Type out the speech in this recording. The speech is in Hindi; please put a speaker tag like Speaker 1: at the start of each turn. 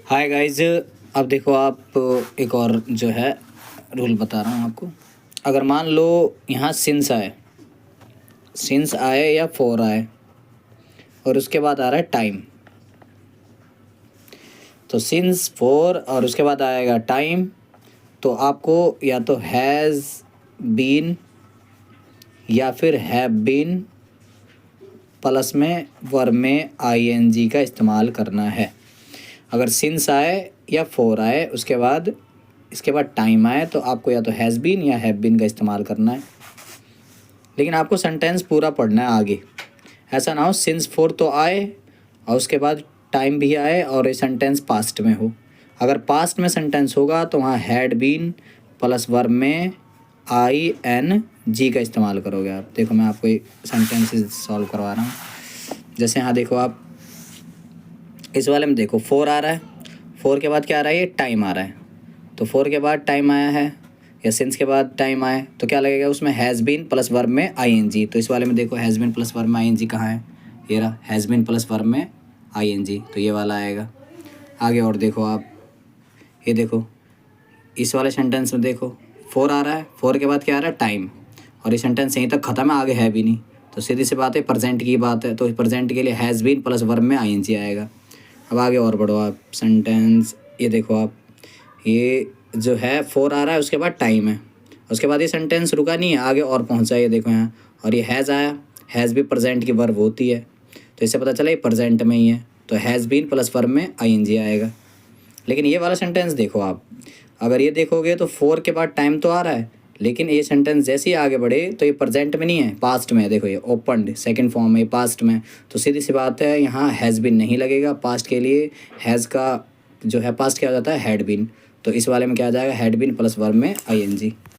Speaker 1: हाय गाइज, अब देखो आप एक और जो है रूल बता रहा हूँ आपको। अगर मान लो यहाँ सिंस आए या फॉर आए और उसके बाद आ रहा है टाइम, तो सिंस फॉर और उसके बाद आएगा टाइम, तो आपको या तो हैज़ बीन या फिर हैव बीन प्लस में वर्ब में आईएनजी का इस्तेमाल करना है। अगर सिंस आए या फॉर आए इसके बाद टाइम आए तो आपको या तो हैज़ बीन या हैव बीन का इस्तेमाल करना है। लेकिन आपको सेंटेंस पूरा पढ़ना है आगे, ऐसा ना हो सिंस फॉर तो आए और उसके बाद टाइम भी आए और ये सेंटेंस पास्ट में हो। अगर पास्ट में सेंटेंस होगा तो वहाँ हैड बीन प्लस वर्ब में आई एन जी का इस्तेमाल करोगे आप। देखो मैं आपको सेंटेंसेस सॉल्व करवा रहा हूँ। जैसे यहाँ देखो आप, इस वाले में देखो फोर आ रहा है, फोर के बाद क्या आ रहा है, ये टाइम आ रहा है। तो फोर के बाद टाइम आया है या सिंस के बाद टाइम आए तो क्या लगेगा उसमें, हैज़ बीन प्लस वर्ब में आईएनजी। तो इस वाले में देखो हैज़ बीन प्लस वर्ब में आईएनजी कहाँ है, ये रहा हैज़ बीन प्लस वर्ब में आईएनजी, तो ये वाला आएगा। आगे और देखो आप, ये देखो इस वाले सेंटेंस में देखो फोर आ रहा है, फोर के बाद क्या आ रहा है, टाइम, और ये सेंटेंस यहीं तक ख़त्म है, आगे है भी नहीं। तो सीधी सी बात है, प्रेजेंट की बात है, तो प्रेजेंट के लिए हैज़ बीन प्लस वर्ब में आईएनजी आएगा। अब आगे और बढ़ो आप, सेंटेंस ये देखो आप, ये जो है फोर आ रहा है उसके बाद टाइम है, उसके बाद ये सेंटेंस रुका नहीं है, आगे और पहुंचा, ये देखो यहाँ, और ये हैज़ आया, हैज़ भी प्रेजेंट की वर्ब होती है, तो इससे पता चला ये प्रेजेंट में ही है, तो हैज़ बीन प्लस वर्ब में आईएनजी आएगा। लेकिन ये वाला सेंटेंस देखो आप, अगर ये देखोगे तो फोर के बाद टाइम तो आ रहा है, लेकिन ये सेंटेंस जैसे ही आगे बढ़े तो ये प्रेजेंट में नहीं है, पास्ट में है। देखो ये ओपनड सेकंड फॉर्म में, पास्ट में, तो सीधी सी बात है यहाँ हैज़ बीन नहीं लगेगा। पास्ट के लिए हैज़ का जो है पास्ट क्या हो जाता है, हैड बीन, तो इस वाले में क्या आ जाएगा, हैड बीन प्लस वर्ब में आईएनजी।